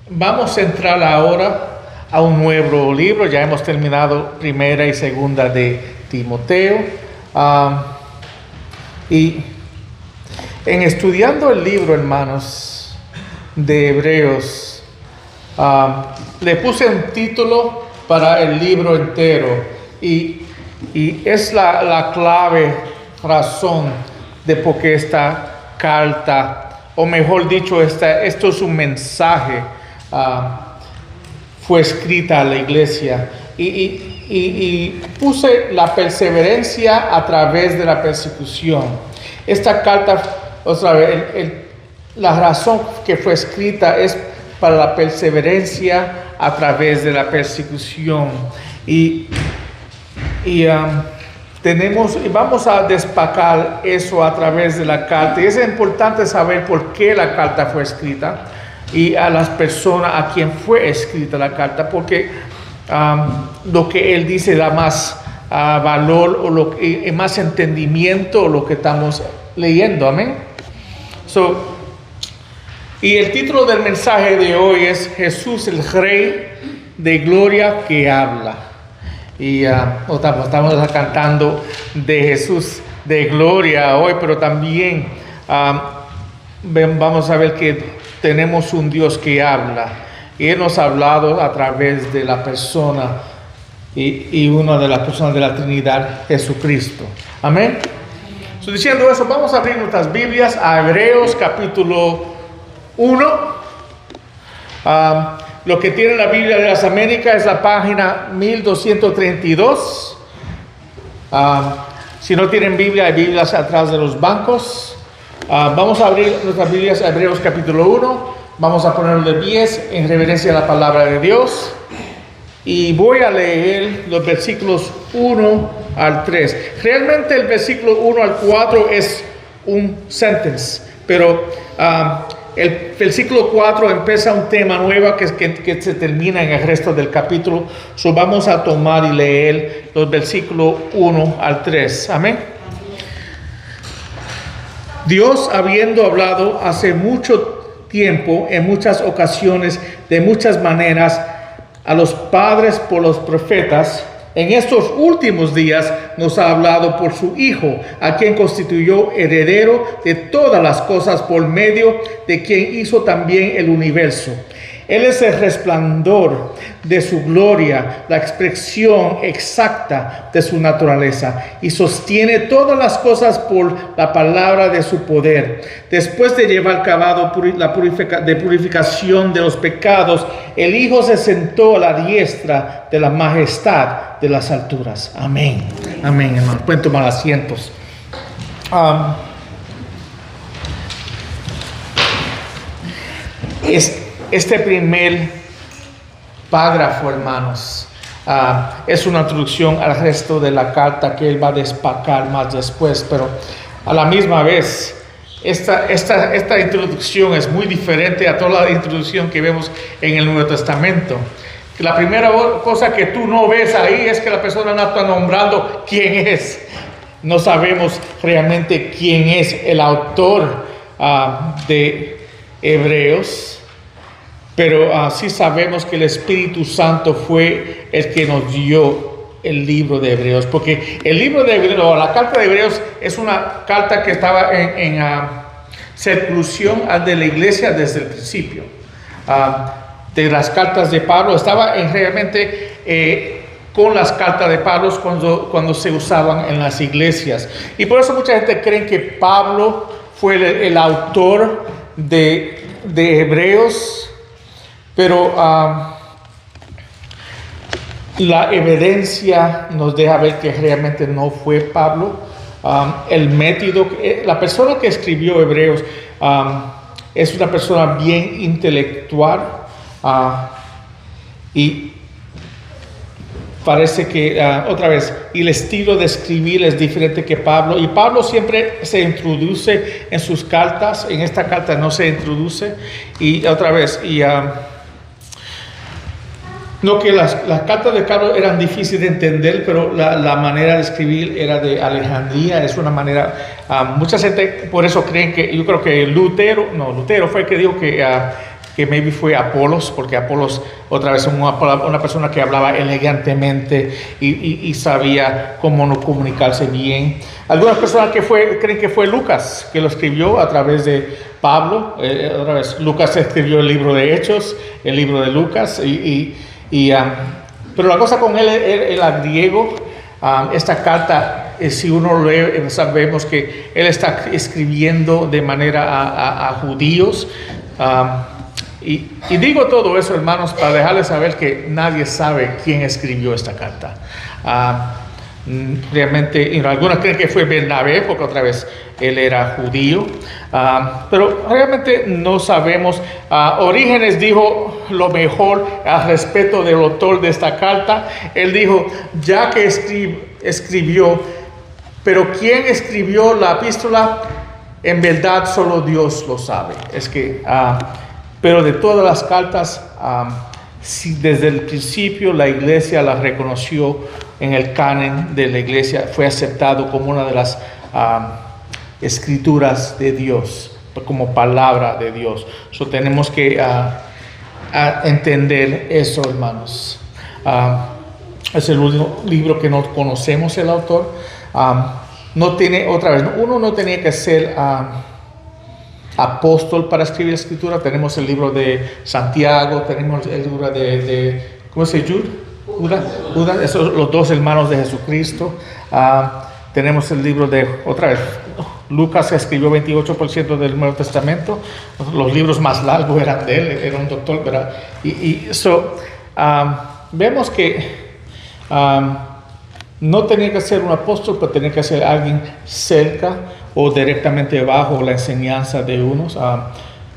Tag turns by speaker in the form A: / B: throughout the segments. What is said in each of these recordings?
A: vamos a entrar ahora a un nuevo libro. Ya hemos terminado primera y segunda de Timoteo. Y en estudiando el libro, hermanos, de Hebreos, le puse un título para el libro entero. Y es la clave razón de por qué esta carta, o mejor dicho, esto es un mensaje, fue escrita a la iglesia. Y puse la perseverancia a través de la persecución. Esta carta, otra vez, la razón que fue escrita es para la perseverancia a través de la persecución. Vamos a destacar eso a través de la carta. Y es importante saber por qué la carta fue escrita y a las personas a quien fue escrita la carta, porque lo que él dice da más valor o más entendimiento a lo que estamos leyendo. Amén. Y el título del mensaje de hoy es Jesús, el Rey de Gloria que habla. Y estamos cantando de Jesús de gloria hoy, pero también vamos a ver que tenemos un Dios que habla. Y Él nos ha hablado a través de la persona y una de las personas de la Trinidad, Jesucristo. Amén. Diciendo eso, vamos a abrir nuestras Biblias a Hebreos capítulo 1. Lo que tiene la Biblia de las Américas es la página 1232. Si no tienen Biblia, hay Biblias atrás de los bancos. Vamos a abrir nuestras Biblias a Hebreos capítulo 1. Vamos a ponerlo de pies en reverencia a la palabra de Dios. Y voy a leer los versículos 1 al 3. Realmente el versículo 1 al 4 es un sentence, pero el versículo 4 empieza un tema nuevo que se termina en el resto del capítulo. Vamos a tomar y leer los versículos 1 al 3. Amén. Dios, habiendo hablado hace mucho tiempo, en muchas ocasiones, de muchas maneras, a los padres por los profetas, en estos últimos días nos ha hablado por su Hijo, a quien constituyó heredero de todas las cosas, por medio de quien hizo también el universo. Él es el resplandor de su gloria, la expresión exacta de su naturaleza, y sostiene todas las cosas por la palabra de su poder. Después de llevar a cabo la purificación de los pecados, el Hijo se sentó a la diestra de la majestad de las alturas. Amén. Amén, hermanos. Pueden tomar asientos. Este primer párrafo, hermanos, es una introducción al resto de la carta que él va a destacar más después, pero a la misma vez esta introducción es muy diferente a toda la introducción que vemos en el Nuevo Testamento. La primera cosa que tú no ves ahí es que la persona no está nombrando quién es. No sabemos realmente quién es el autor de Hebreos. Pero sí sabemos que el Espíritu Santo fue el que nos dio el libro de Hebreos. Porque el libro de Hebreos, la carta de Hebreos, es una carta que estaba en circulación de la iglesia desde el principio. De las cartas de Pablo, estaba realmente con las cartas de Pablo cuando se usaban en las iglesias. Y por eso mucha gente cree que Pablo fue el autor de Hebreos. Pero la evidencia nos deja ver que realmente no fue Pablo. El método, la persona que escribió Hebreos es una persona bien intelectual y parece que, otra vez, el estilo de escribir es diferente que Pablo. Y Pablo siempre se introduce en sus cartas. En esta carta no se introduce. Y otra vez, no que las cartas de Pablo eran difíciles de entender, pero la manera de escribir era de Alejandría. Es una manera, mucha gente por eso creen que, yo creo que Lutero fue el que dijo que maybe fue Apolos, porque Apolos otra vez una persona que hablaba elegantemente y sabía cómo no comunicarse bien. Algunas personas creen que fue Lucas que lo escribió a través de Pablo. Otra vez, Lucas escribió el libro de Hechos, el libro de Lucas, pero la cosa con él era griego. Esta carta, si uno lee, sabemos que él está escribiendo de manera a judíos. Y digo todo eso, hermanos, para dejarles saber que nadie sabe quién escribió esta carta. Realmente, algunos creen que fue Bernabé, porque otra vez él era judío, pero realmente no sabemos. Orígenes dijo lo mejor al respecto del autor de esta carta. Él dijo, ya que escribió, pero ¿quién escribió la epístola? En verdad solo Dios lo sabe. Es que, pero de todas las cartas, si desde el principio la iglesia la reconoció en el canon de la iglesia, fue aceptado como una de las escrituras de Dios, como palabra de Dios. Tenemos que entender eso, hermanos. Es el único libro que no conocemos el autor. No tiene, otra vez, uno no tenía que ser apóstol para escribir escritura. Tenemos el libro de Santiago, tenemos el libro de ¿cómo se llama? Judas, esos los dos hermanos de Jesucristo. Tenemos el libro de, otra vez, Lucas escribió 28% del Nuevo Testamento. Los libros más largos eran de él, era un doctor, ¿verdad? Vemos que no tenía que ser un apóstol, pero tenía que ser alguien cerca o directamente bajo la enseñanza de unos.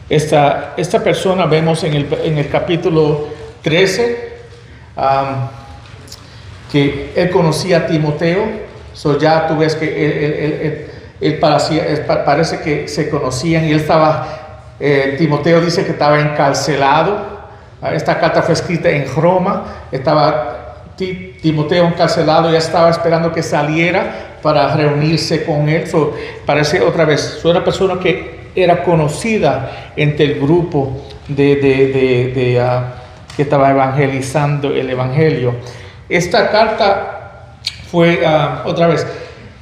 A: Esta persona vemos en el capítulo 13 que él conocía a Timoteo. Ya tú ves que él parece que se conocían, y él Timoteo dice que estaba encarcelado. Esta carta fue escrita en Roma. Estaba Timoteo encarcelado, ya estaba esperando que saliera para reunirse con él. Parece otra vez, una persona que era conocida entre el grupo que estaba evangelizando el evangelio. Esta carta fue, otra vez,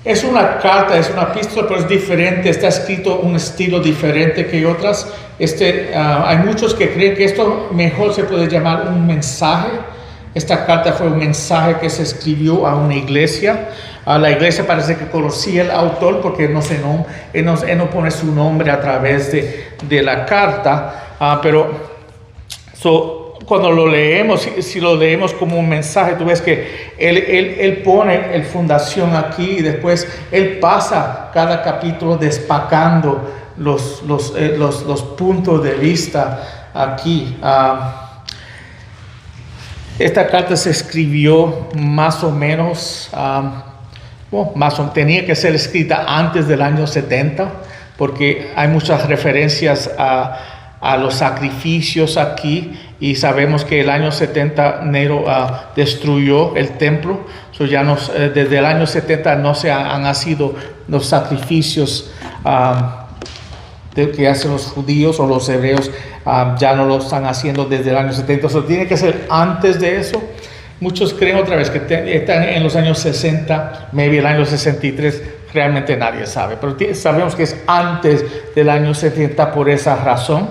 A: es una carta, es una epístola, pero es diferente, está escrito un estilo diferente que otras. Hay muchos que creen que esto mejor se puede llamar un mensaje. Esta carta fue un mensaje que se escribió a una iglesia. La iglesia parece que conocía el autor, porque él no pone su nombre a través de la carta. Cuando lo leemos, si lo leemos como un mensaje, tú ves que él pone el fundación aquí, y después él pasa cada capítulo destacando los puntos de vista aquí. Esta carta se escribió más o menos, tenía que ser escrita antes del año 70, porque hay muchas referencias a los sacrificios aquí, y sabemos que el año 70 Nero destruyó el templo. Desde el año 70 no se han nacido los sacrificios que hacen los judíos o los hebreos. Ya no lo están haciendo desde el año 70. Tiene que ser antes de eso. Muchos creen otra vez que están en los años 60, maybe el año 63. Realmente nadie sabe, pero sabemos que es antes del año 70 por esa razón.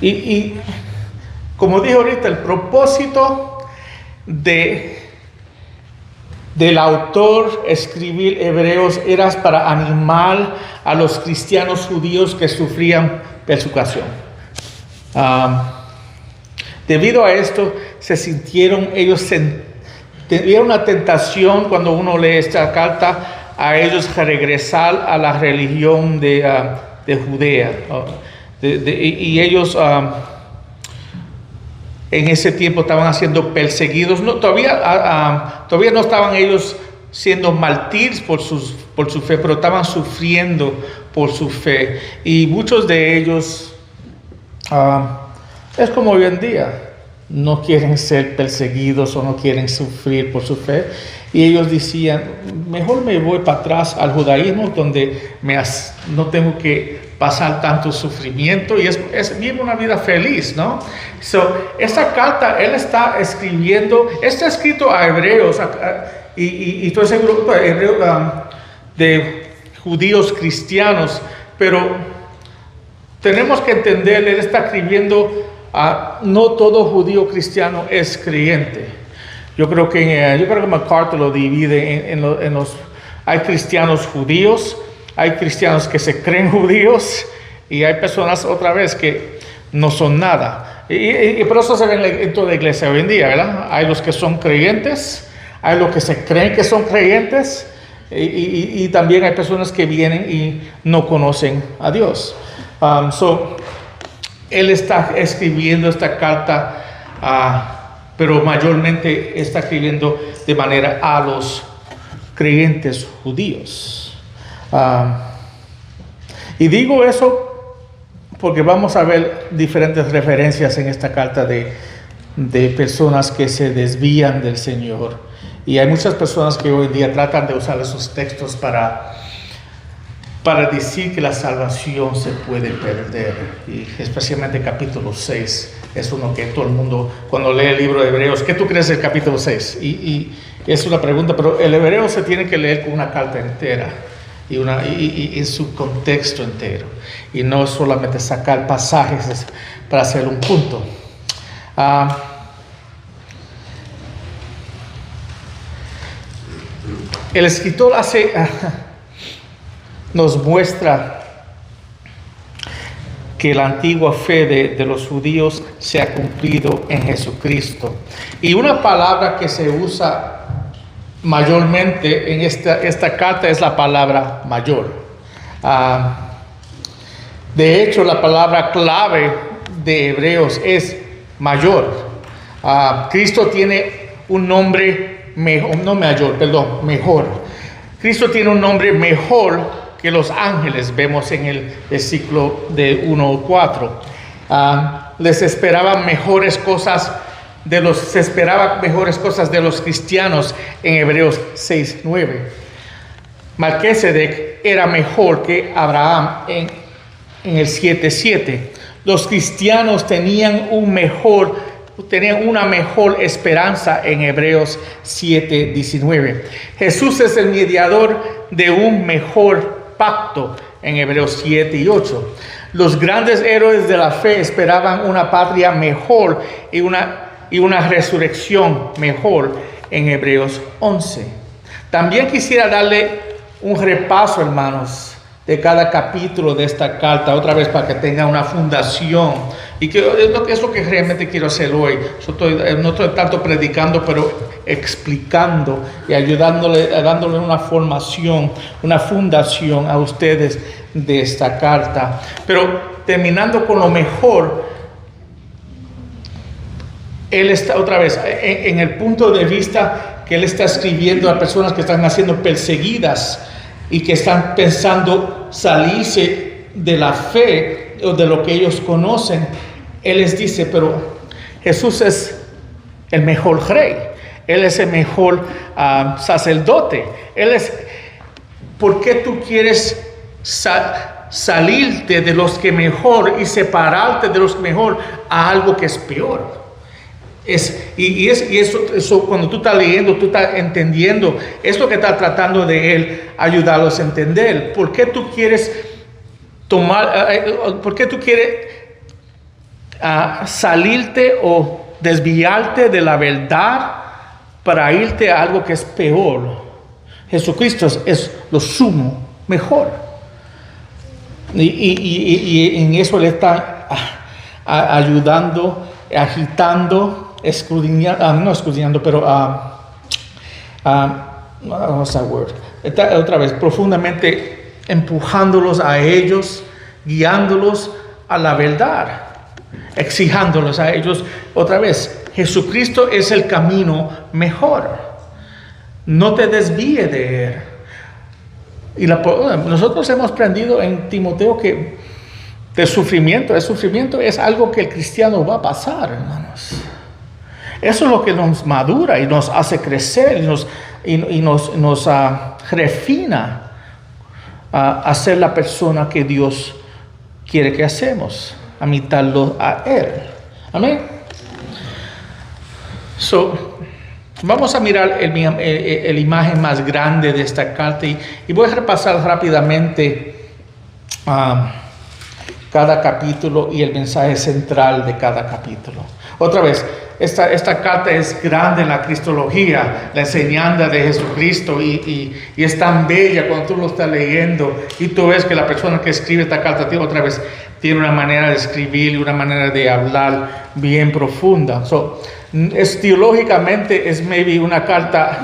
A: Y como dije ahorita, el propósito del autor escribir Hebreos era para animar a los cristianos judíos que sufrían persecución. Debido a esto, tuvieron una tentación cuando uno lee esta carta a ellos regresar a la religión de Judea. Y ellos en ese tiempo estaban siendo perseguidos. Todavía no estaban ellos siendo mártires por su fe, pero estaban sufriendo por su fe. Y muchos de ellos, es como hoy en día, no quieren ser perseguidos o no quieren sufrir por su fe. Y ellos decían, mejor me voy para atrás al judaísmo, donde no tengo que pasar tanto sufrimiento y vive una vida feliz, ¿no? Esta carta él está escribiendo, está escrito a hebreos y todo ese grupo de judíos cristianos, pero tenemos que entender, él está escribiendo no todo judío cristiano es creyente. Yo creo que MacArthur lo divide en los... Hay cristianos judíos, hay cristianos que se creen judíos y hay personas otra vez que no son nada. Y por eso se ve en toda iglesia hoy en día, ¿verdad? Hay los que son creyentes, hay los que se creen que son creyentes y también hay personas que vienen y no conocen a Dios. Él está escribiendo esta carta, pero mayormente está escribiendo de manera a los creyentes judíos. Y digo eso porque vamos a ver diferentes referencias en esta carta de personas que se desvían del Señor. Y hay muchas personas que hoy en día tratan de usar esos textos para decir que la salvación se puede perder. Y especialmente capítulo 6 es uno que todo el mundo, cuando lee el libro de Hebreos, ¿qué tú crees del capítulo 6? Y es una pregunta, pero el hebreo se tiene que leer con una carta entera y en su contexto entero. Y no solamente sacar pasajes para hacer un punto. El escritor nos muestra que la antigua fe de los judíos se ha cumplido en Jesucristo. Y una palabra que se usa mayormente en esta carta es la palabra mayor. De hecho, la palabra clave de Hebreos es mayor. Cristo tiene un nombre mejor. Cristo tiene un nombre mejor que los ángeles, vemos en el versículo de 1:4. Se esperaban mejores cosas de los cristianos en Hebreos 6:9. Melquisedec era mejor que Abraham en el 7:7. Los cristianos tenían una mejor esperanza en Hebreos 7:19. Jesús es el mediador de un mejor pacto en Hebreos 7:8. Los grandes héroes de la fe esperaban una patria mejor y una resurrección mejor en Hebreos 11. También quisiera darle un repaso, hermanos, de cada capítulo de esta carta, otra vez para que tenga una fundación. Y que es lo que realmente quiero hacer hoy. No estoy tanto predicando, pero explicando y dándole una formación, una fundación a ustedes de esta carta. Pero terminando con lo mejor, él está otra vez en el punto de vista que él está escribiendo a personas que están siendo perseguidas y que están pensando salirse de la fe o de lo que ellos conocen. Él les dice, pero Jesús es el mejor rey, Él es el mejor sacerdote. ¿Por qué tú quieres salirte de los que mejor y separarte de los que mejor a algo que es peor? Eso cuando tú estás leyendo, tú estás entendiendo, es lo que está tratando de Él ayudarlos a entender. ¿Por qué tú quieres salirte o desviarte de la verdad para irte a algo que es peor? Jesucristo es lo sumo mejor. Y en eso le está ayudando, agitando, otra vez, profundamente empujándolos a ellos, guiándolos a la verdad, exijándolos a ellos. Otra vez, Jesucristo es el camino mejor. No te desvíe de Él. Y nosotros hemos aprendido en Timoteo que el sufrimiento es algo que el cristiano va a pasar, hermanos. Eso es lo que nos madura y nos hace crecer y nos refina a ser la persona que Dios quiere que hacemos, imitarlo a Él. Amén. Vamos a mirar el imagen más grande de esta carta y voy a repasar rápidamente cada capítulo y el mensaje central de cada capítulo. Otra vez, esta carta es grande en la cristología, la enseñanza de Jesucristo y es tan bella cuando tú lo estás leyendo y tú ves que la persona que escribe esta carta tiene una manera de escribir y una manera de hablar bien profunda. Teológicamente es maybe una carta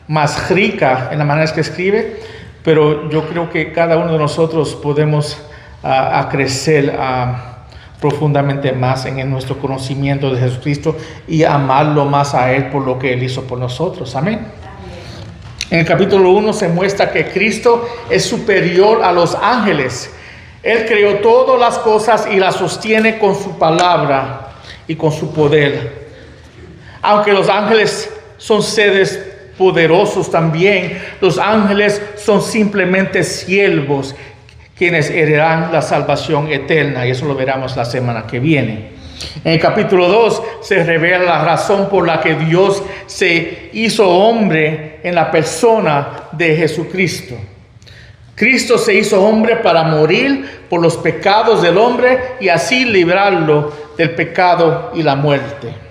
A: más rica en la manera que escribe, pero yo creo que cada uno de nosotros podemos crecer profundamente más en nuestro conocimiento de Jesucristo y amarlo más a Él por lo que Él hizo por nosotros. Amén. En el capítulo 1 se muestra que Cristo es superior a los ángeles. Él creó todas las cosas y las sostiene con su palabra y con su poder. Aunque los ángeles son seres poderosos también, los ángeles son simplemente siervos quienes heredarán la salvación eterna, y eso lo veremos la semana que viene. En el capítulo 2 se revela la razón por la que Dios se hizo hombre en la persona de Jesucristo. Cristo se hizo hombre para morir por los pecados del hombre y así librarlo del pecado y la muerte.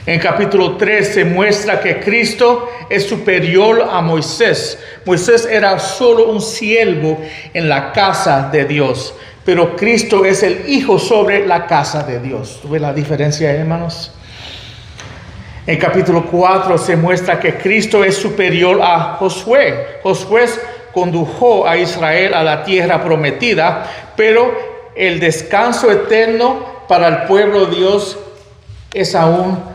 A: En el capítulo 3 se muestra que Cristo es superior a Moisés. Moisés era solo un siervo en la casa de Dios, pero Cristo es el hijo sobre la casa de Dios. ¿Tú ves la diferencia, hermanos? En el capítulo 4 se muestra que Cristo es superior a Josué. Josué condujo a Israel a la tierra prometida, pero el descanso eterno para el pueblo de Dios es aún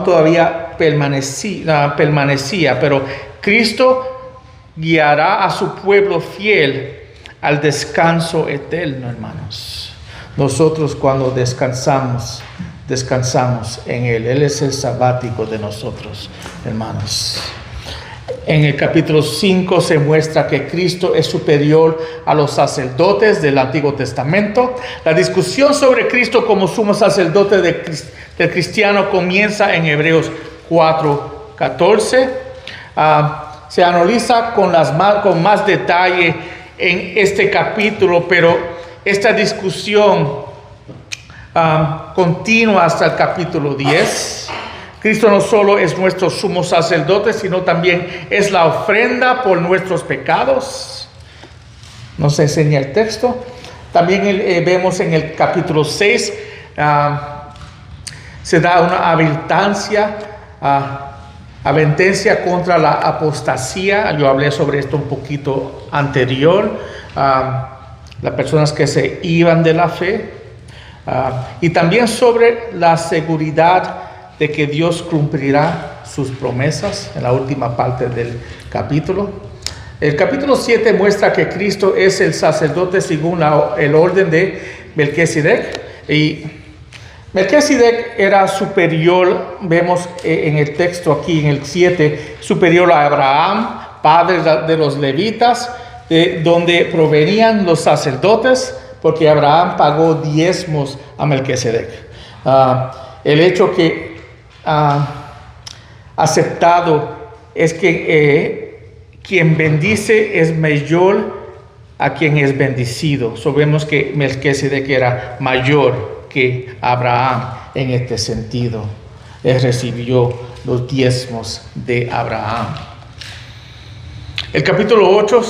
A: todavía permanecía, pero Cristo guiará a su pueblo fiel al descanso eterno, hermanos. Nosotros cuando descansamos en Él. Él es el sabático de nosotros, hermanos. En el capítulo 5 se muestra que Cristo es superior a los sacerdotes del Antiguo Testamento. La discusión sobre Cristo como sumo sacerdote del cristiano comienza en Hebreos 4:14. Se analiza con más detalle en este capítulo, pero esta discusión continúa hasta el capítulo 10. Cristo no solo es nuestro sumo sacerdote, sino también es la ofrenda por nuestros pecados. Nos enseña el texto. También vemos en el capítulo 6, se da una advertencia contra la apostasía. Yo hablé sobre esto un poquito anterior. Las personas que se iban de la fe. Y también sobre la seguridad de que Dios cumplirá sus promesas en la última parte del capítulo. El capítulo 7 muestra que Cristo es el sacerdote según el orden de Melquisedec. Y Melquisedec era superior, vemos en el texto aquí en el 7, superior a Abraham, padre de los levitas, de donde provenían los sacerdotes, porque Abraham pagó diezmos a Melquisedec. El hecho que aceptado es que quien bendice es mayor a quien es bendecido. Sabemos que Melquisedec era mayor que Abraham en este sentido. Él recibió los diezmos de Abraham. El capítulo 8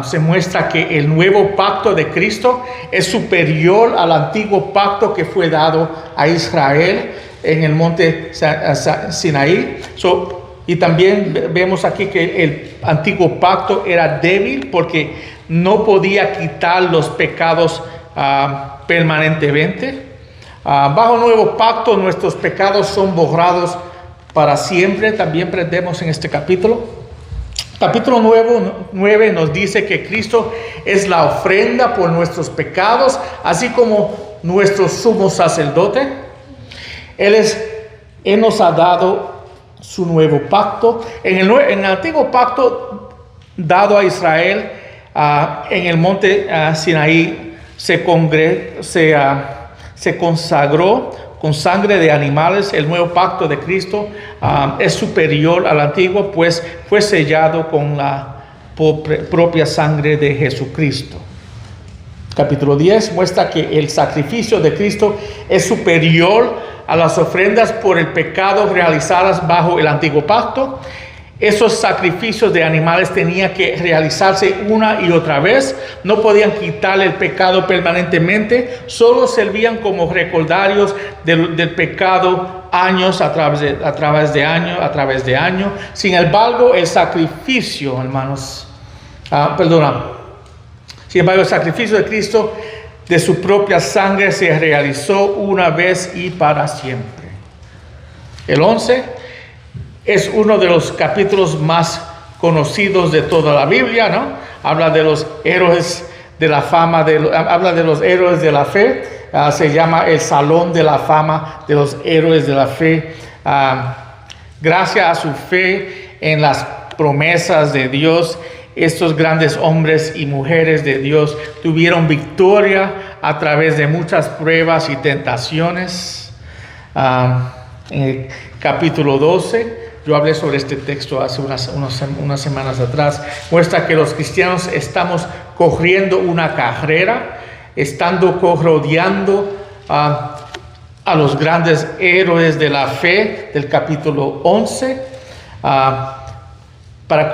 A: se muestra que el nuevo pacto de Cristo es superior al antiguo pacto que fue dado a Israel en el monte Sinaí. Y también vemos aquí que el antiguo pacto era débil porque no podía quitar los pecados permanentemente. Bajo el nuevo pacto nuestros pecados son borrados para siempre. También aprendemos en este capítulo. Capítulo 9 nos dice que Cristo es la ofrenda por nuestros pecados, así como nuestro sumo sacerdote. Él nos ha dado su nuevo pacto. En el antiguo pacto dado a Israel, en el monte Sinaí se consagró con sangre de animales. El nuevo pacto de Cristo es superior al antiguo, pues fue sellado con la propia sangre de Jesucristo. Capítulo 10 muestra que el sacrificio de Cristo es superior a las ofrendas por el pecado realizadas bajo el antiguo pacto. Esos sacrificios de animales tenían que realizarse una y otra vez. No podían quitarle el pecado permanentemente. Solo servían como recordarios del pecado años a través de año. Sin embargo, el sacrificio, hermanos, sin embargo, el sacrificio de Cristo, de su propia sangre, se realizó una vez y para siempre. El 11 es uno de los capítulos más conocidos de toda la Biblia, ¿no? Habla de los héroes de la fama, habla de los héroes de la fe. Se llama el Salón de la Fama de los Héroes de la Fe. Gracias a su fe en las promesas de Dios, estos grandes hombres y mujeres de Dios tuvieron victoria a través de muchas pruebas y tentaciones. En el capítulo 12, yo hablé sobre este texto hace unas semanas atrás, muestra que los cristianos estamos corriendo una carrera, rodeando a los grandes héroes de la fe del capítulo 11, para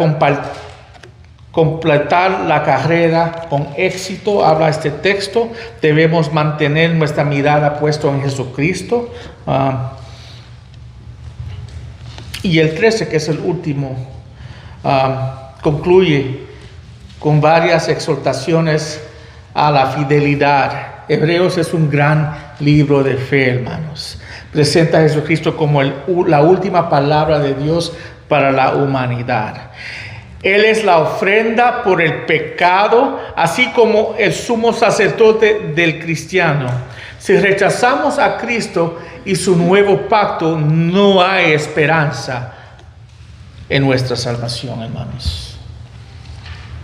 A: completar la carrera con éxito. Habla este texto, debemos mantener nuestra mirada puesta en Jesucristo. Y el 13, que es el último, concluye con varias exhortaciones a la fidelidad. Hebreos es un gran libro de fe, hermanos. Presenta a Jesucristo como la última palabra de Dios para la humanidad. Él es la ofrenda por el pecado, así como el sumo sacerdote del cristiano. Si rechazamos a Cristo y su nuevo pacto, no hay esperanza en nuestra salvación, hermanos.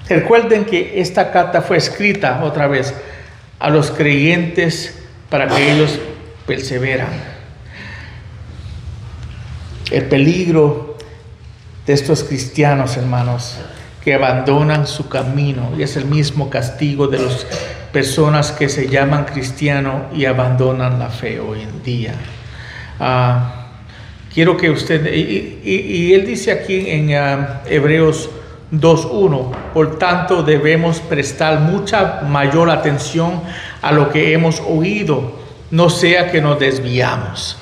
A: Recuerden que esta carta fue escrita otra vez a los creyentes para que ellos perseveran. El peligro de estos cristianos, hermanos, que abandonan su camino, y es el mismo castigo de las personas que se llaman cristianos y abandonan la fe hoy en día. Quiero que usted, y él dice aquí en Hebreos 2:1, por tanto debemos prestar mucha mayor atención a lo que hemos oído, no sea que nos desviamos.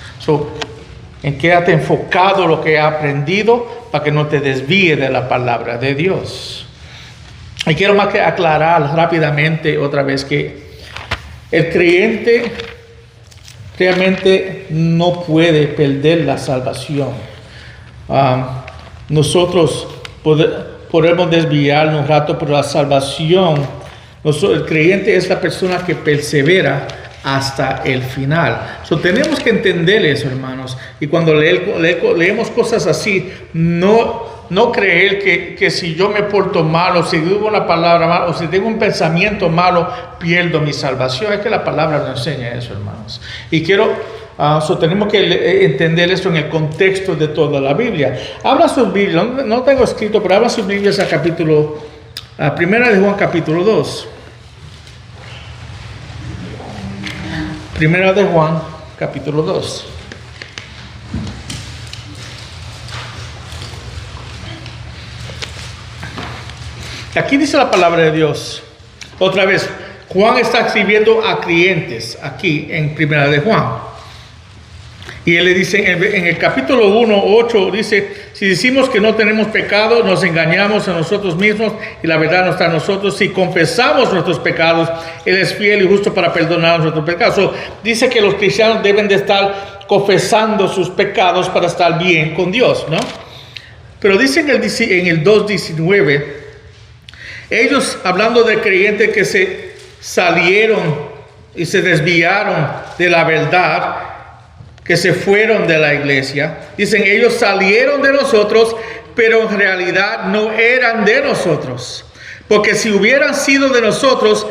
A: Quédate enfocado en lo que has aprendido para que no te desvíe de la palabra de Dios. Y quiero más que aclarar rápidamente otra vez que el creyente realmente no puede perder la salvación. Nosotros podemos desviarnos un rato, pero la salvación, el creyente es la persona que persevera hasta el final. Tenemos que entender eso, hermanos. Y cuando leemos cosas así, no creer que si yo me porto mal, o si digo una palabra mal, o si tengo un pensamiento malo, pierdo mi salvación. Es que la palabra nos enseña eso, hermanos. Y tenemos que entender esto en el contexto de toda la Biblia. Habla sus Biblias, no tengo escrito, pero habla sus Biblias a Primera de Juan capítulo 2. Primera de Juan, capítulo 2. Aquí dice la palabra de Dios. Otra vez, Juan está escribiendo a creyentes aquí en Primera de Juan. Y él le dice en el capítulo 1:8, dice: si decimos que no tenemos pecado, nos engañamos a nosotros mismos y la verdad no está en nosotros. Si confesamos nuestros pecados, Él es fiel y justo para perdonar nuestros pecados. Dice que los cristianos deben de estar confesando sus pecados para estar bien con Dios, ¿no? Pero dice en el 2:19, ellos, hablando de creyentes que se salieron y se desviaron de la verdad, que se fueron de la iglesia, dicen: ellos salieron de nosotros, pero en realidad no eran de nosotros. porque si hubieran sido de nosotros,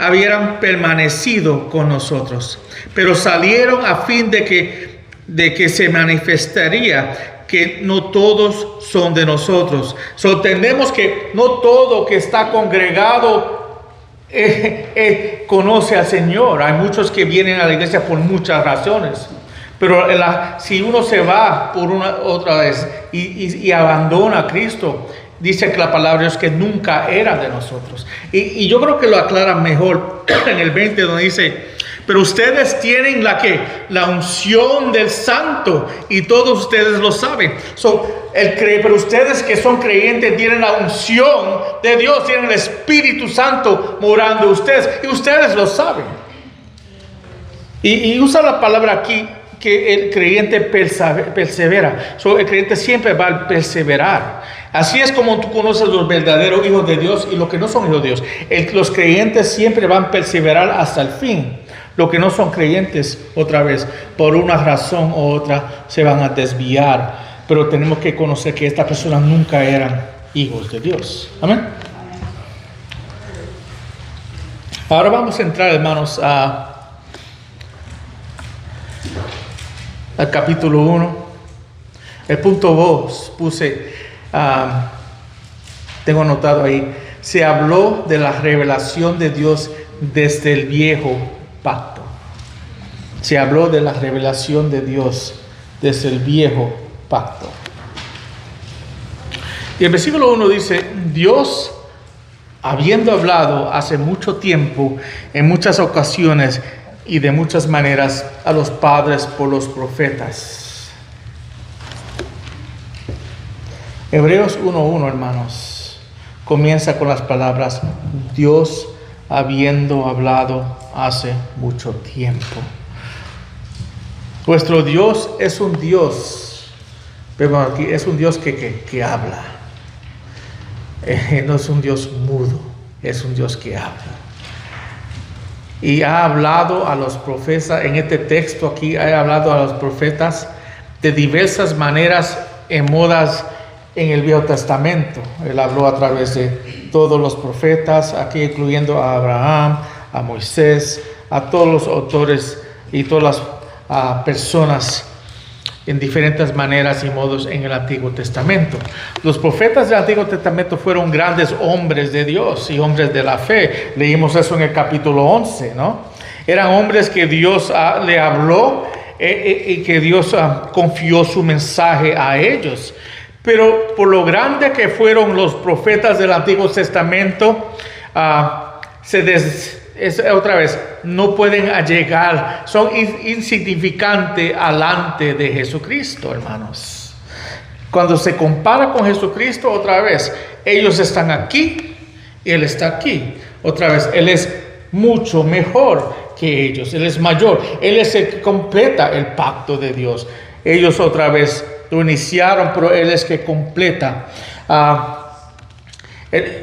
A: hubieran permanecido con nosotros. Pero salieron a fin de que se manifestaría que no todos son de nosotros. Entendemos que no todo que está congregado conoce al Señor. Hay muchos que vienen a la iglesia por muchas razones. Pero si uno se va por otra vez y abandona a Cristo, dice que la palabra de Dios que nunca era de nosotros. Y yo creo que lo aclara mejor en el 20, donde dice: pero ustedes tienen la unción del Santo, y todos ustedes lo saben. Pero ustedes que son creyentes tienen la unción de Dios, tienen el Espíritu Santo morando en ustedes, y ustedes lo saben. Y usa la palabra aquí, que el creyente persevera. El creyente siempre va a perseverar. Así es como tú conoces los verdaderos hijos de Dios y los que no son hijos de Dios. Los creyentes siempre van a perseverar hasta el fin. Los que no son creyentes, otra vez, por una razón u otra, se van a desviar. Pero tenemos que conocer que estas personas nunca eran hijos de Dios. Amén. Ahora vamos a entrar, hermanos, al capítulo 1. El punto 2 tengo anotado ahí: se habló de la revelación de Dios desde el viejo pacto. Se habló de la revelación de Dios desde el viejo pacto. Y el versículo 1 dice: Dios, habiendo hablado hace mucho tiempo, en muchas ocasiones y de muchas maneras, a los padres por los profetas. Hebreos 1:1, hermanos, comienza con las palabras: Dios habiendo hablado hace mucho tiempo. Nuestro Dios es un Dios, vemos aquí, es un Dios que habla. No es un Dios mudo, es un Dios que habla. Y ha hablado a los profetas, en este texto aquí, ha hablado a los profetas de diversas maneras en modas en el Viejo Testamento. Él habló a través de todos los profetas, aquí incluyendo a Abraham, a Moisés, a todos los autores y todas las personas en diferentes maneras y modos en el Antiguo Testamento. Los profetas del Antiguo Testamento fueron grandes hombres de Dios y hombres de la fe. Leímos eso en el capítulo 11, ¿no? Eran hombres que Dios le habló y que Dios confió su mensaje a ellos. Pero por lo grande que fueron los profetas del Antiguo Testamento, otra vez, no pueden llegar, son insignificantes delante de Jesucristo, hermanos. Cuando se compara con Jesucristo, otra vez, ellos están aquí y Él está aquí. Otra vez, Él es mucho mejor que ellos, Él es mayor, Él es el que completa el pacto de Dios. Ellos otra vez lo iniciaron, pero Él es que completa.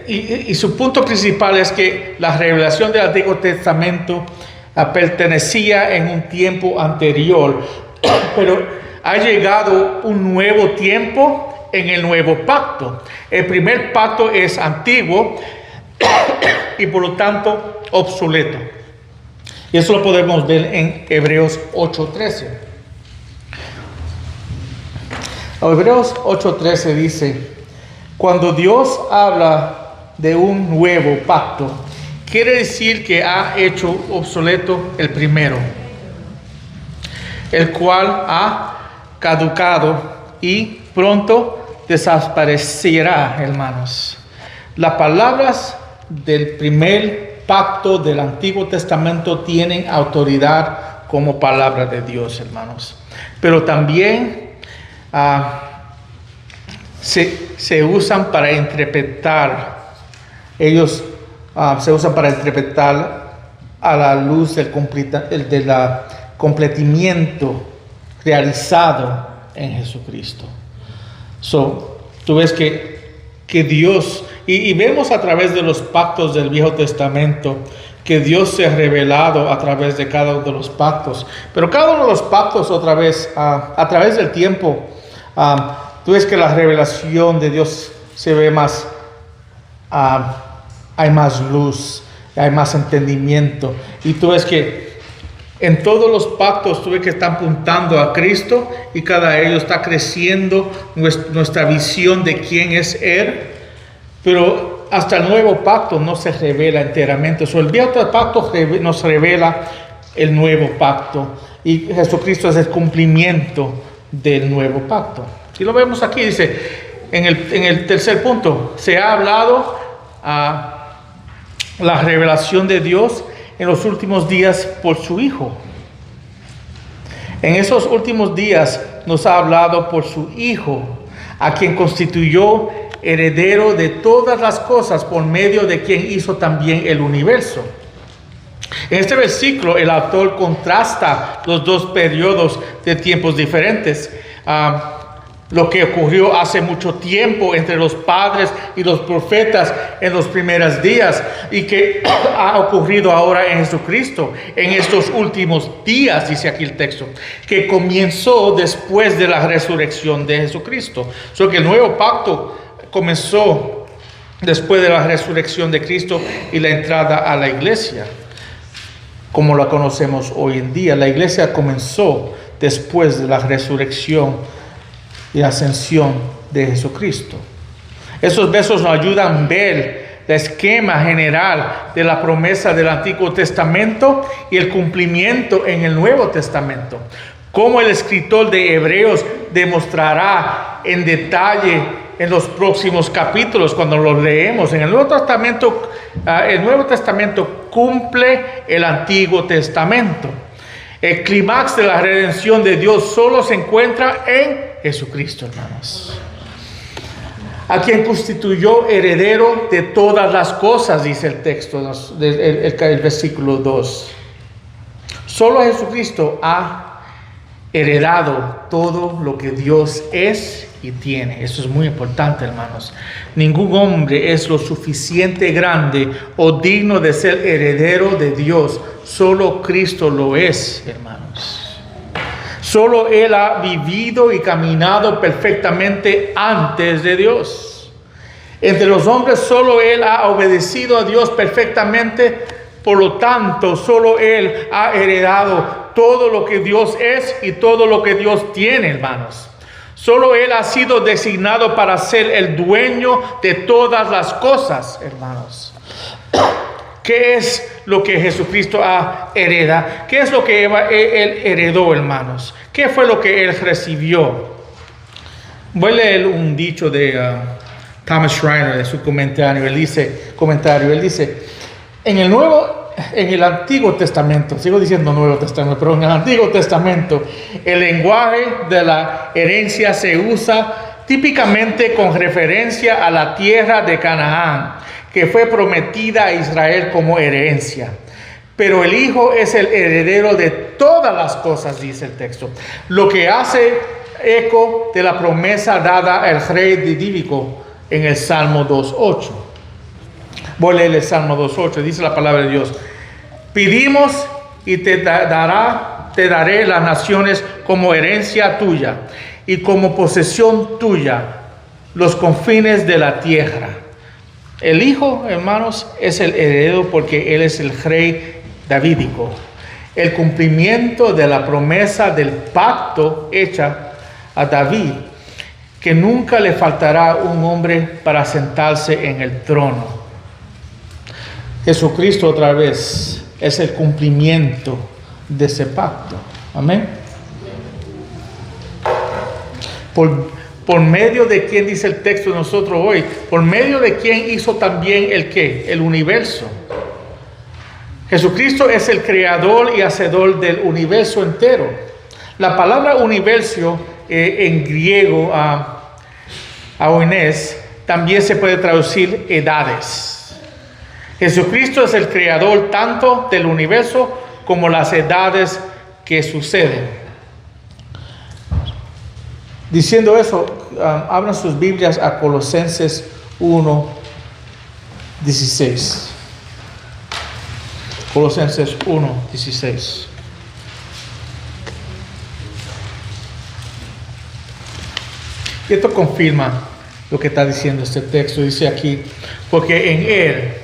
A: Y su punto principal es que la revelación del Antiguo Testamento pertenecía en un tiempo anterior, pero ha llegado un nuevo tiempo en el nuevo pacto. El primer pacto es antiguo y por lo tanto obsoleto. Y eso lo podemos ver en Hebreos 8:13. Hebreos 8:13 dice: cuando Dios habla de un nuevo pacto, quiere decir que ha hecho obsoleto el primero, el cual ha caducado y pronto desaparecerá, hermanos. Las palabras del primer pacto del Antiguo Testamento tienen autoridad como palabra de Dios, hermanos. Pero también se usan para interpretar. Ellos se usan para interpretar a la luz del completamiento realizado en Jesucristo. Tú ves que Dios, y vemos a través de los pactos del Viejo Testamento, que Dios se ha revelado a través de cada uno de los pactos. Pero cada uno de los pactos, otra vez, a través del tiempo, tú ves que la revelación de Dios se ve más hay más luz, hay más entendimiento. Y tú ves que en todos los pactos tú ves que están apuntando a Cristo y cada de ellos está creciendo nuestra visión de quién es Él. Pero hasta el nuevo pacto no se revela enteramente. El viejo pacto nos revela el nuevo pacto. Y Jesucristo es el cumplimiento del nuevo pacto. Y lo vemos aquí, dice, en el tercer punto, se ha hablado la revelación de Dios en los últimos días por su Hijo. En esos últimos días nos ha hablado por su Hijo, a quien constituyó heredero de todas las cosas, por medio de quien hizo también el universo. En este versículo el autor contrasta los dos periodos de tiempos diferentes. Lo que ocurrió hace mucho tiempo entre los padres y los profetas en los primeros días y que ha ocurrido ahora en Jesucristo en estos últimos días, dice aquí el texto, que comenzó después de la resurrección de Jesucristo. Que el nuevo pacto comenzó después de la resurrección de Cristo y la entrada a la iglesia, como la conocemos hoy en día. La iglesia comenzó después de la resurrección y ascensión de Jesucristo. Esos versos nos ayudan a ver el esquema general de la promesa del Antiguo Testamento y el cumplimiento en el Nuevo Testamento. Como el escritor de Hebreos demostrará en detalle en los próximos capítulos cuando los leemos. En el Nuevo Testamento cumple el Antiguo Testamento. El clímax de la redención de Dios solo se encuentra en Jesucristo, hermanos, a quien constituyó heredero de todas las cosas, dice el texto, el versículo 2. Solo Jesucristo ha heredado todo lo que Dios es y tiene. Eso es muy importante, hermanos. Ningún hombre es lo suficiente grande o digno de ser heredero de Dios. Solo Cristo lo es, hermanos. Solo Él ha vivido y caminado perfectamente antes de Dios. Entre los hombres solo Él ha obedecido a Dios perfectamente. Por lo tanto, solo Él ha heredado todo lo que Dios es y todo lo que Dios tiene, hermanos. Solo Él ha sido designado para ser el dueño de todas las cosas, hermanos. ¿Qué es lo que Jesucristo heredado? ¿Qué es lo que Él heredó, hermanos? ¿Qué fue lo que Él recibió? Voy a leer un dicho de Thomas Schreiner, de su comentario. Él dice, en el Antiguo Testamento, sigo diciendo Nuevo Testamento, pero en el Antiguo Testamento, el lenguaje de la herencia se usa típicamente con referencia a la tierra de Canaán, que fue prometida a Israel como herencia. Pero el Hijo es el heredero de todas las cosas, dice el texto, lo que hace eco de la promesa dada al rey davídico en el Salmo 2.8. Voy a leer el Salmo 2.8, dice la palabra de Dios: pedimos y te daré las naciones como herencia tuya y como posesión tuya los confines de la tierra. El Hijo, hermanos, es el heredero porque Él es el rey davídico. El cumplimiento de la promesa del pacto hecha a David, que nunca le faltará un hombre para sentarse en el trono. Jesucristo otra vez es el cumplimiento de ese pacto. Amén. Por medio de quien, dice el texto de nosotros hoy, por medio de quien hizo también el ¿qué? El universo. Jesucristo es el creador y hacedor del universo entero. La palabra universo en griego, aones, también se puede traducir edades. Jesucristo es el creador tanto del universo como las edades que suceden. Diciendo eso, abran sus Biblias a Colosenses 1:16. Colosenses 1:16. Y esto confirma lo que está diciendo este texto. Dice aquí: porque en Él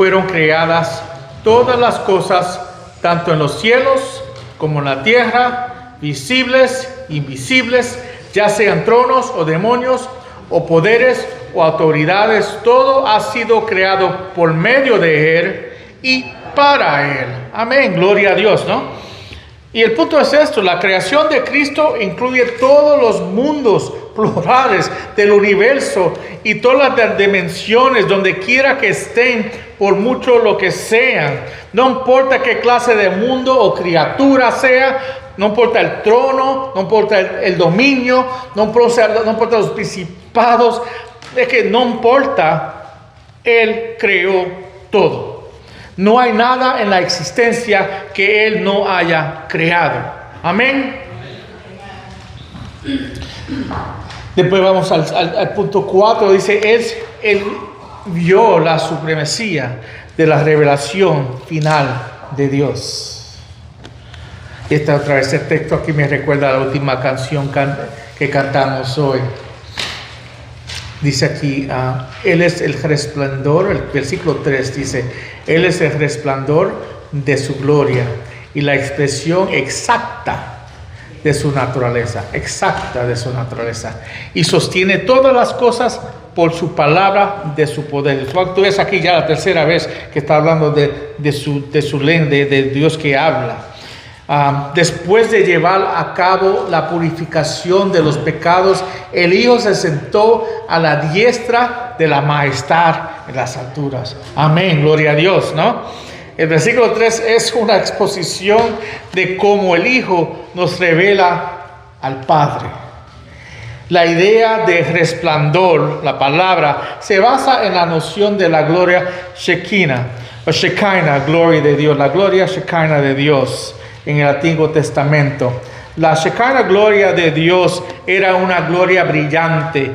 A: fueron creadas todas las cosas, tanto en los cielos como en la tierra, visibles, invisibles, ya sean tronos o demonios o poderes o autoridades, todo ha sido creado por medio de Él y para Él. Amén, gloria a Dios, ¿no? Y el punto es esto: la creación de Cristo incluye todos los mundos plurales del universo y todas las dimensiones, donde quiera que estén, por mucho lo que sean. No importa qué clase de mundo o criatura sea, no importa el trono, no importa el dominio, no importa los principados, es que no importa, Él creó todo. No hay nada en la existencia que Él no haya creado. Amén. Después vamos al punto 4. Dice, Él vio la supremacía de la revelación final de Dios. Esta otra vez, este texto aquí me recuerda a la última canción que cantamos hoy. Dice aquí, Él es el resplandor, el versículo 3 dice, Él es el resplandor de su gloria y la expresión exacta de su naturaleza, y sostiene todas las cosas por su palabra de su poder. Tú ves aquí ya la tercera vez que está hablando de su lengua, de Dios que habla. Después de llevar a cabo la purificación de los pecados, el Hijo se sentó a la diestra de la majestad en las alturas. Amén, gloria a Dios, ¿no? El versículo 3 es una exposición de cómo el Hijo nos revela al Padre. La idea de resplandor, la palabra, se basa en la noción de la gloria Shekinah, o Shekinah, gloria de Dios, la gloria Shekinah de Dios. En el Antiguo Testamento, la Shekinah, gloria de Dios, era una gloria brillante,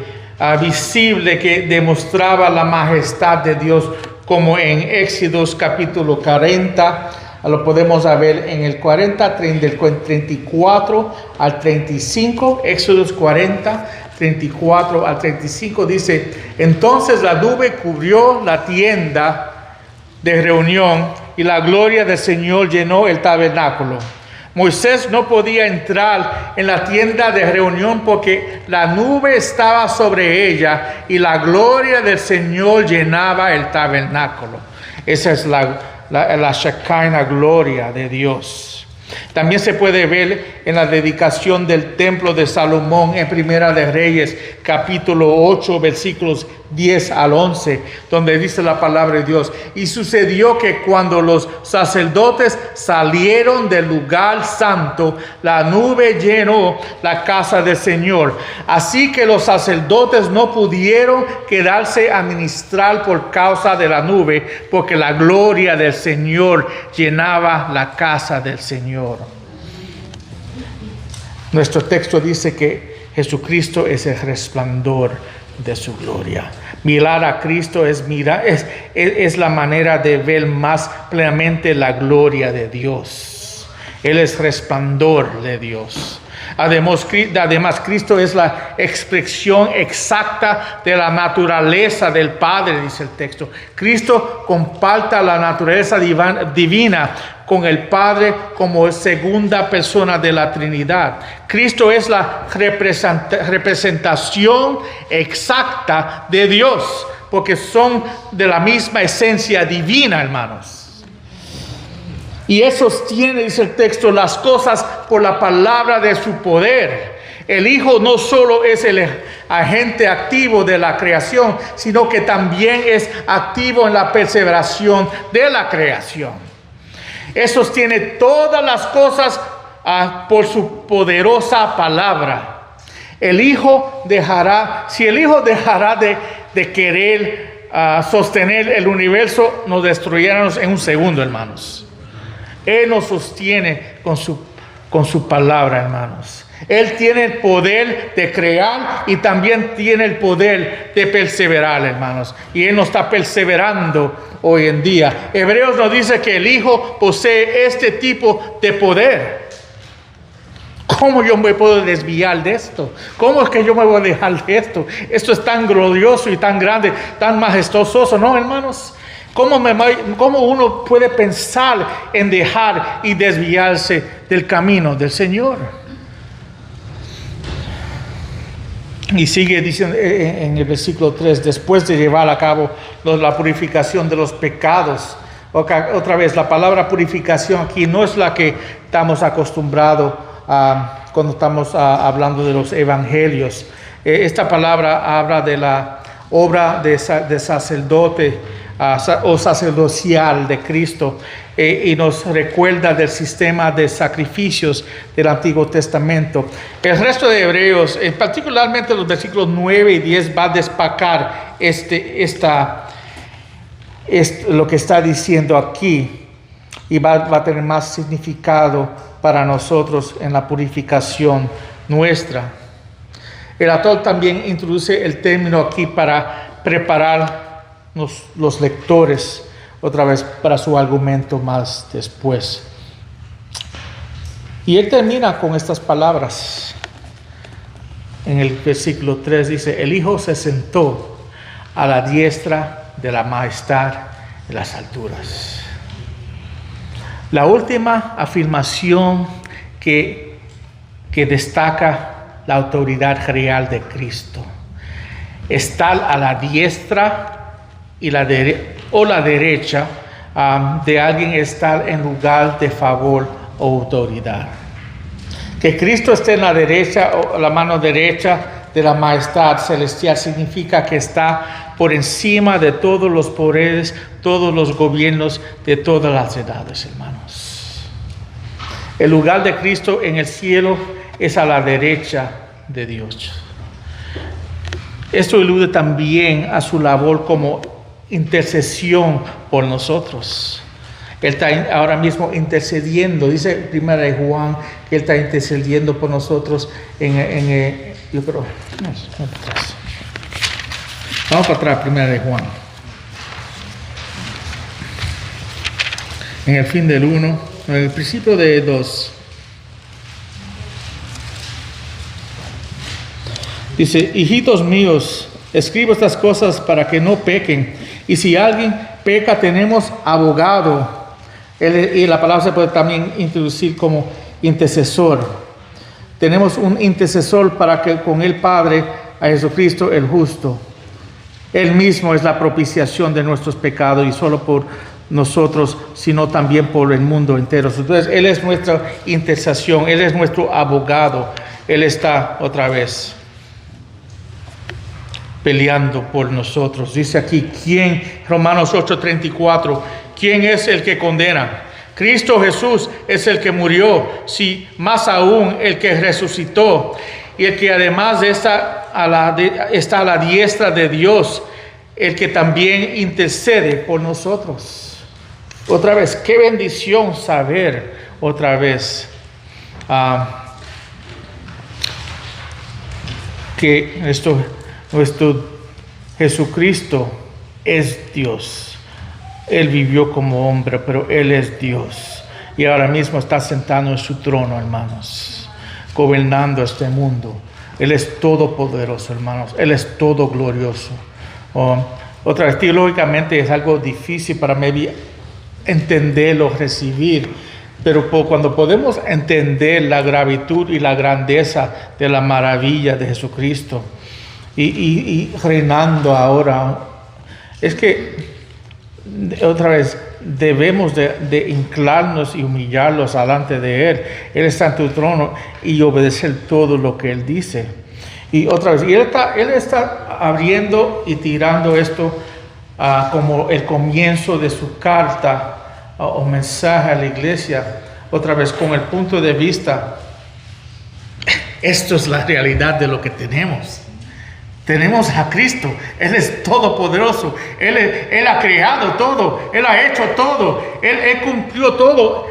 A: visible, que demostraba la majestad de Dios, como en Éxodos capítulo 40, lo podemos ver en el 40, del 34 al 35, Éxodos 40, 34 al 35, dice, entonces la nube cubrió la tienda de reunión, y la gloria del Señor llenó el tabernáculo. Moisés no podía entrar en la tienda de reunión porque la nube estaba sobre ella y la gloria del Señor llenaba el tabernáculo. Esa es la Shekinah, gloria de Dios. También se puede ver en la dedicación del templo de Salomón en Primera de Reyes, capítulo 8, versículos 10 al 11, donde dice la palabra de Dios. Y sucedió que cuando los sacerdotes salieron del lugar santo, la nube llenó la casa del Señor. Así que los sacerdotes no pudieron quedarse a ministrar por causa de la nube, porque la gloria del Señor llenaba la casa del Señor. Nuestro texto dice que Jesucristo es el resplandor de su gloria. Mirar a Cristo es la manera de ver más plenamente la gloria de Dios. Él es resplandor de Dios. Además, Cristo es la expresión exacta de la naturaleza del Padre, dice el texto. Cristo comparte la naturaleza divina con el Padre como segunda persona de la Trinidad. Cristo es la representación exacta de Dios, porque son de la misma esencia divina, hermanos. Y Él sostiene, dice el texto, las cosas por la palabra de su poder. El Hijo no solo es el agente activo de la creación, sino que también es activo en la perseveración de la creación. Él sostiene todas las cosas por su poderosa palabra. Si el Hijo dejará de querer sostener el universo, nos destruyéramos en un segundo, hermanos. Él nos sostiene con su palabra, hermanos. Él tiene el poder de crear y también tiene el poder de perseverar, hermanos. Y Él nos está perseverando hoy en día. Hebreos nos dice que el Hijo posee este tipo de poder. ¿Cómo yo me puedo desviar de esto? ¿Cómo es que yo me voy a dejar de esto? Esto es tan glorioso y tan grande, tan majestuoso, ¿no, hermanos? ¿Cómo uno puede pensar en dejar y desviarse del camino del Señor? Y sigue diciendo en el versículo 3, después de llevar a cabo la purificación de los pecados. Otra vez, la palabra purificación aquí no es la que estamos acostumbrados a cuando estamos hablando de los evangelios. Esta palabra habla de la obra de sacerdote o sacerdocial de Cristo y nos recuerda del sistema de sacrificios del Antiguo Testamento. El resto de Hebreos, particularmente los versículos 9 y 10, va a destacar lo que está diciendo aquí y va a tener más significado para nosotros en la purificación nuestra. El autor también introduce el término aquí para preparar los lectores otra vez para su argumento más después. Y él termina con estas palabras. En el versículo 3 dice, el Hijo se sentó a la diestra de la majestad de las alturas. La última afirmación que destaca la autoridad real de Cristo. Estar a la diestra y la derecha de alguien, estar en lugar de favor o autoridad. Que Cristo esté en la derecha o la mano derecha de la majestad celestial significa que está por encima de todos los poderes, todos los gobiernos de todas las edades, hermanos. El lugar de Cristo en el cielo es a la derecha de Dios. Esto alude también a su labor como intercesión por nosotros. Él está ahora mismo intercediendo. Dice Primera de Juan que Él está intercediendo por nosotros yo creo, vamos para atrás, Primera de Juan. En el fin del 1, en el principio de 2. Dice, hijitos míos, escribo estas cosas para que no pequen. Y si alguien peca, tenemos abogado. Y la palabra se puede también introducir como intercesor. Tenemos un intercesor para que con el Padre, a Jesucristo el justo. Él mismo es la propiciación de nuestros pecados y solo por nosotros, sino también por el mundo entero. Entonces, Él es nuestra intercesión, Él es nuestro abogado. Él está otra vez peleando por nosotros. Dice aquí, Romanos 8:34, ¿quién es el que condena? Cristo Jesús es el que murió, sí, más aún el que resucitó, y el que además está a la diestra de Dios, el que también intercede por nosotros. Otra vez, qué bendición saber otra vez que nuestro Jesucristo es Dios. Él vivió como hombre, pero Él es Dios. Y ahora mismo está sentado en su trono, hermanos, gobernando este mundo. Él es todopoderoso, hermanos. Él es todo glorioso. Otra vez, teológicamente es algo difícil para mí entenderlo, recibir. Pero cuando podemos entender la gravitud y la grandeza de la maravilla de Jesucristo y reinando ahora, es que otra vez debemos de inclinarnos y humillarnos delante de Él. Él está en tu trono y obedecer todo lo que Él dice. Y otra vez, Él está abriendo y tirando esto como el comienzo de su carta o mensaje a la iglesia, otra vez con el punto de vista, esto es la realidad de lo que tenemos. Tenemos a Cristo, Él es todopoderoso, Él ha creado todo, Él ha hecho todo, Él cumplió todo,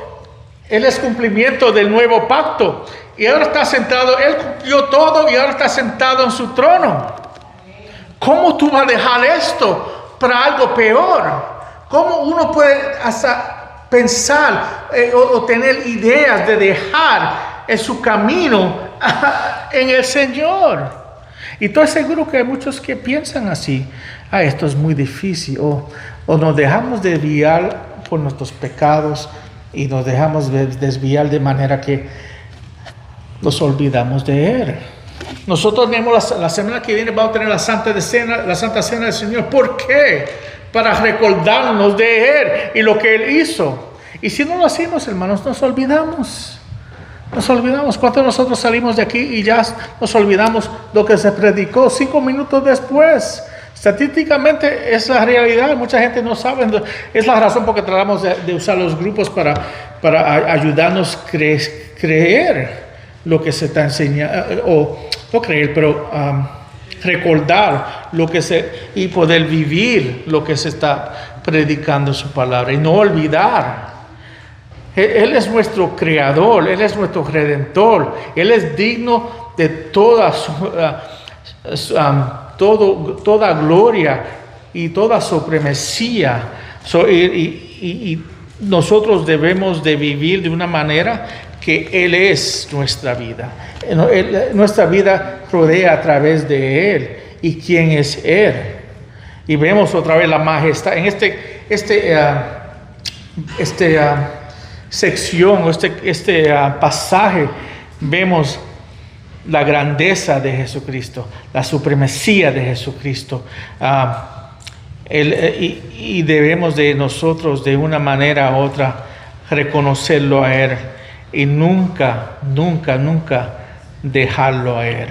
A: Él es cumplimiento del nuevo pacto. Y ahora está sentado, Él cumplió todo y ahora está sentado en su trono. ¿Cómo tú vas a dejar esto para algo peor? ¿Cómo uno puede hasta pensar o tener ideas de dejar su camino en el Señor? Y estoy seguro que hay muchos que piensan así. Esto es muy difícil. o nos dejamos desviar por nuestros pecados y nos dejamos desviar de manera que nos olvidamos de Él. Nosotros tenemos la semana que viene vamos a tener la Santa Cena del Señor. ¿Por qué? Para recordarnos de Él y lo que Él hizo. Y si no lo hacemos, hermanos, nos olvidamos. Nos olvidamos. Cuando nosotros salimos de aquí y ya nos olvidamos lo que se predicó 5 minutos después. Estadísticamente es la realidad. Mucha gente no sabe. Es la razón por que tratamos de usar los grupos para ayudarnos a creer lo que se está enseñando, o no creer, pero recordar lo que y poder vivir lo que se está predicando su palabra y no olvidar. Él es nuestro creador, Él es nuestro redentor, Él es digno de toda gloria y toda supremacía. Y nosotros debemos de vivir de una manera que Él es nuestra vida. Nuestra vida rodea a través de Él. ¿Y quién es Él? Y vemos otra vez la majestad. En sección, pasaje, vemos la grandeza de Jesucristo, la supremacía de Jesucristo. Y debemos de nosotros, de una manera u otra, reconocerlo a Él. Y nunca dejarlo a Él,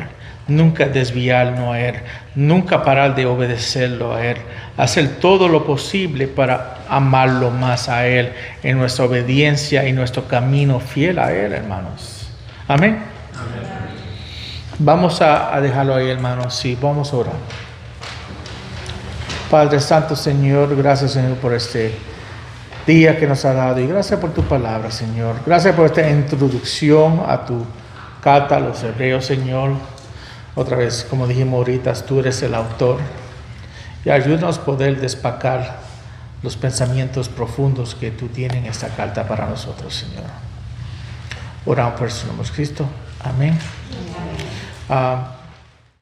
A: nunca desviarnos a Él, nunca parar de obedecerlo a Él, hacer todo lo posible para amarlo más a Él en nuestra obediencia y nuestro camino fiel a Él, hermanos. Amén. Amén. Vamos a dejarlo ahí, hermanos. Sí, vamos a orar. Padre Santo, Señor, gracias, Señor, por este día que nos ha dado, y gracias por tu palabra, Señor. Gracias por esta introducción a tu carta a los hebreos, Señor. Otra vez, como dijimos ahorita, tú eres el autor, y ayúdanos a poder despacar los pensamientos profundos que tú tienes en esta carta para nosotros, Señor. Oramos por su nombre, Cristo. Amén.